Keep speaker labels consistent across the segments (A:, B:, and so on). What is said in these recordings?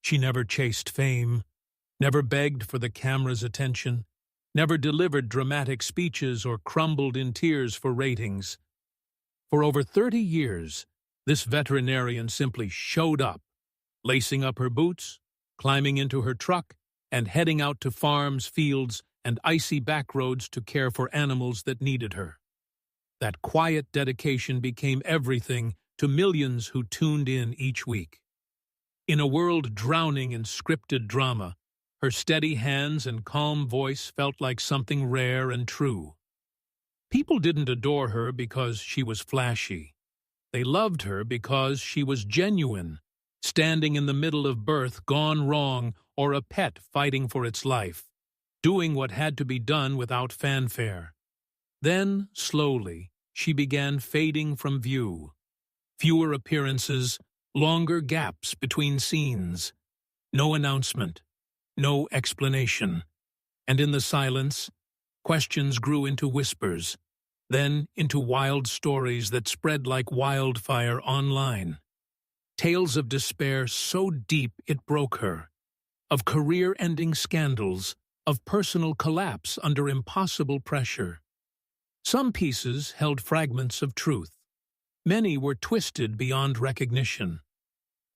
A: She never chased fame, never begged for the camera's attention, never delivered dramatic speeches or crumbled in tears for ratings. For over 30 years, this veterinarian simply showed up, lacing up her boots, climbing into her truck, and heading out to farms, fields, and icy back roads to care for animals that needed her. That quiet dedication became everything to millions who tuned in each week. In a world drowning in scripted drama, her steady hands and calm voice felt like something rare and true. People didn't adore her because she was flashy. They loved her because she was genuine, standing in the middle of birth gone wrong or a pet fighting for its life, doing what had to be done without fanfare. Then, slowly, she began fading from view. Fewer appearances, longer gaps between scenes. No announcement, no explanation. And in the silence, questions grew into whispers, then into wild stories that spread like wildfire online. Tales of despair so deep it broke her, of career-ending scandals, of personal collapse under impossible pressure. Some pieces held fragments of truth. Many were twisted beyond recognition.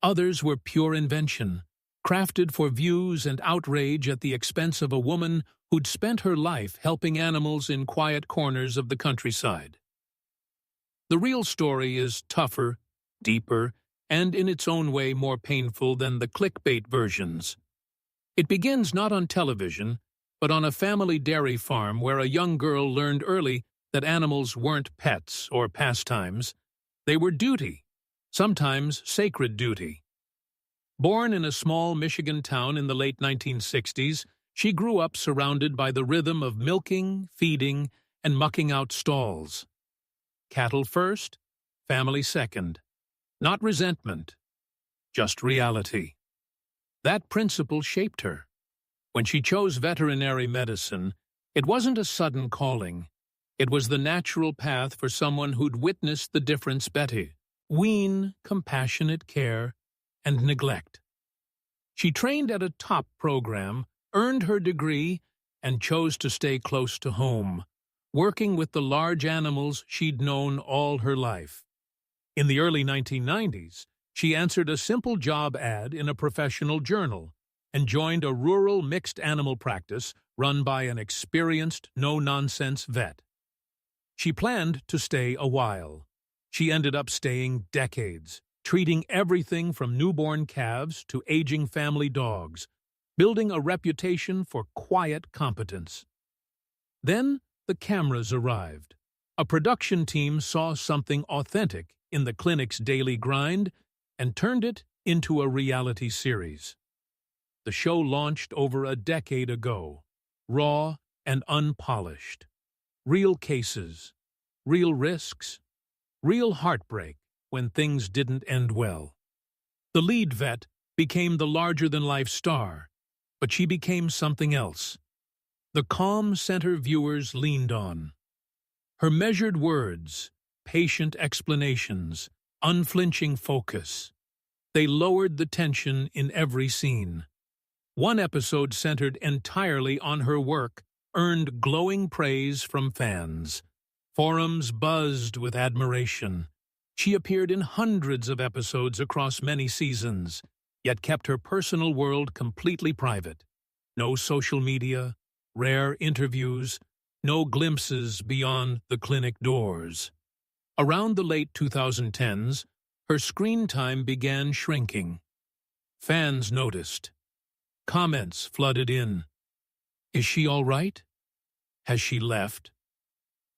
A: Others were pure invention, crafted for views and outrage at the expense of a woman who'd spent her life helping animals in quiet corners of the countryside. The real story is tougher, deeper, and in its own way more painful than the clickbait versions. It begins not on television, but on a family dairy farm where a young girl learned early that animals weren't pets or pastimes. They were duty, sometimes sacred duty. Born in a small Michigan town in the late 1960s, she grew up surrounded by the rhythm of milking, feeding, and mucking out stalls. Cattle first, family second. Not resentment, just reality. That principle shaped her. When she chose veterinary medicine, it wasn't a sudden calling. It was the natural path for someone who'd witnessed the difference between compassionate care and neglect. She trained at a top program, earned her degree, and chose to stay close to home, working with the large animals she'd known all her life. In the early 1990s, she answered a simple job ad in a professional journal and joined a rural mixed animal practice run by an experienced, no-nonsense vet. She planned to stay a while. She ended up staying decades, treating everything from newborn calves to aging family dogs, building a reputation for quiet competence. Then the cameras arrived. A production team saw something authentic in the clinic's daily grind and turned it into a reality series. The show launched over a decade ago, raw and unpolished. Real cases, real risks, real heartbreak when things didn't end well. The lead vet became the larger-than-life star, but she became something else. The calm center viewers leaned on. Her measured words, patient explanations, unflinching focus. They lowered the tension in every scene. One episode centered entirely on her work earned glowing praise from fans. Forums buzzed with admiration. She appeared in hundreds of episodes across many seasons, yet kept her personal world completely private. No social media, rare interviews, no glimpses beyond the clinic doors. Around the late 2010s, her screen time began shrinking. Fans noticed. Comments flooded in. Is she all right? Has she left?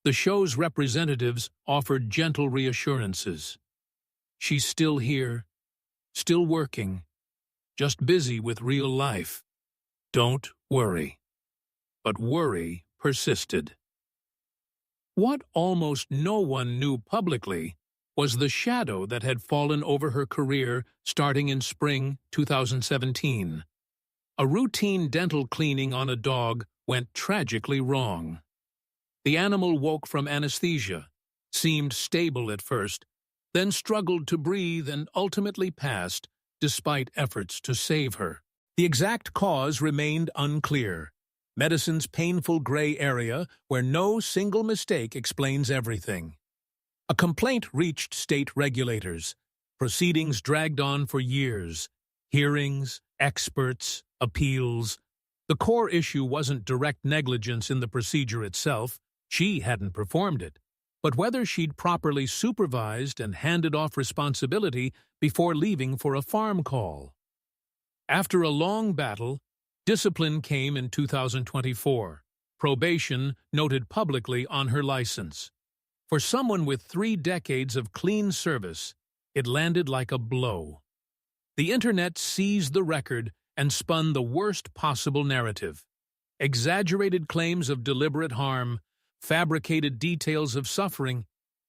A: The show's representatives offered gentle reassurances. She's still here, still working, just busy with real life. Don't worry. But worry persisted. What almost no one knew publicly was the shadow that had fallen over her career starting in spring 2017. A routine dental cleaning on a dog went tragically wrong. The animal woke from anesthesia, seemed stable at first, then struggled to breathe and ultimately passed despite efforts to save her. The exact cause remained unclear. Medicine's painful gray area where no single mistake explains everything. A complaint reached state regulators. Proceedings dragged on for years. Hearings, experts, appeals. The core issue wasn't direct negligence in the procedure itself. She hadn't performed it, but whether she'd properly supervised and handed off responsibility before leaving for a farm call. After a long battle, discipline came in 2024. Probation noted publicly on her license. For someone with 3 decades of clean service, it landed like a blow. The internet seized the record and spun the worst possible narrative. Exaggerated claims of deliberate harm, fabricated details of suffering,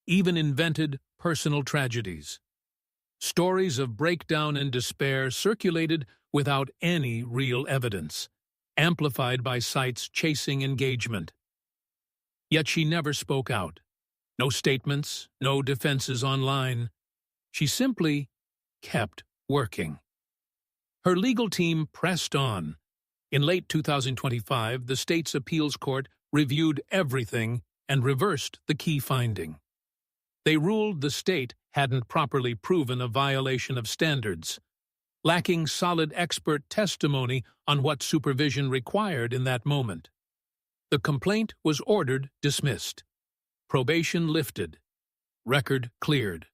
A: even invented personal tragedies. Stories of breakdown and despair circulated without any real evidence, amplified by sites chasing engagement. Yet she never spoke out. No statements, no defenses online. She simply kept working. Her legal team pressed on. In late 2025, the state's appeals court reviewed everything and reversed the key finding. They ruled the state hadn't properly proven a violation of standards, lacking solid expert testimony on what supervision required in that moment. The complaint was ordered dismissed. Probation lifted. Record cleared.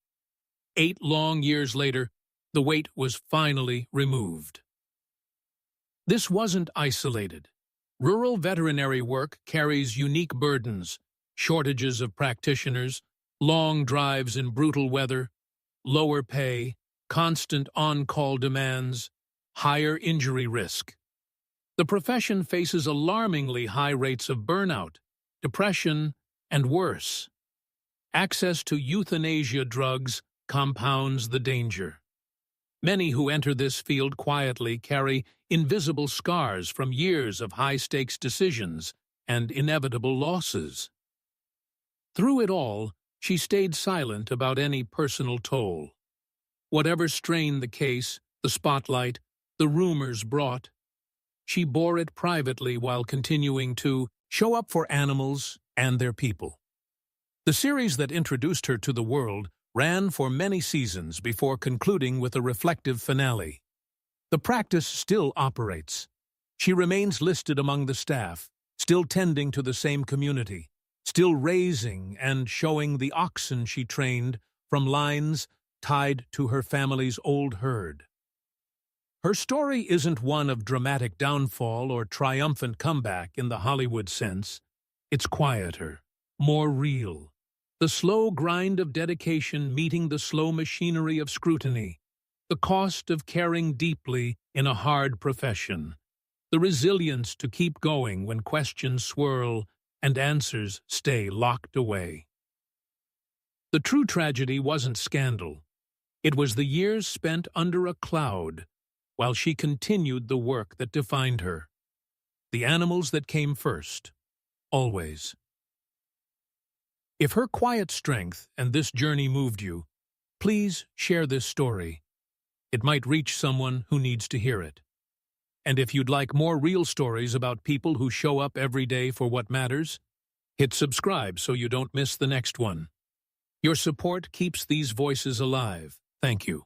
A: 8 long years later, the weight was finally removed. This wasn't isolated. Rural veterinary work carries unique burdens, shortages of practitioners, long drives in brutal weather, lower pay, constant on-call demands, higher injury risk. The profession faces alarmingly high rates of burnout, depression, and worse. Access to euthanasia drugs compounds the danger. Many who enter this field quietly carry invisible scars from years of high-stakes decisions and inevitable losses. Through it all, she stayed silent about any personal toll. Whatever strain the case, the spotlight, the rumors brought, she bore it privately while continuing to show up for animals and their people. The series that introduced her to the world ran for many seasons before concluding with a reflective finale. The practice still operates. She remains listed among the staff, still tending to the same community, still raising and showing the oxen she trained from lines tied to her family's old herd. Her story isn't one of dramatic downfall or triumphant comeback in the Hollywood sense. It's quieter, more real. The slow grind of dedication meeting the slow machinery of scrutiny, the cost of caring deeply in a hard profession, the resilience to keep going when questions swirl and answers stay locked away. The true tragedy wasn't scandal. It was the years spent under a cloud while she continued the work that defined her. The animals that came first, always. If her quiet strength and this journey moved you, please share this story. It might reach someone who needs to hear it. And if you'd like more real stories about people who show up every day for what matters, hit subscribe so you don't miss the next one. Your support keeps these voices alive. Thank you.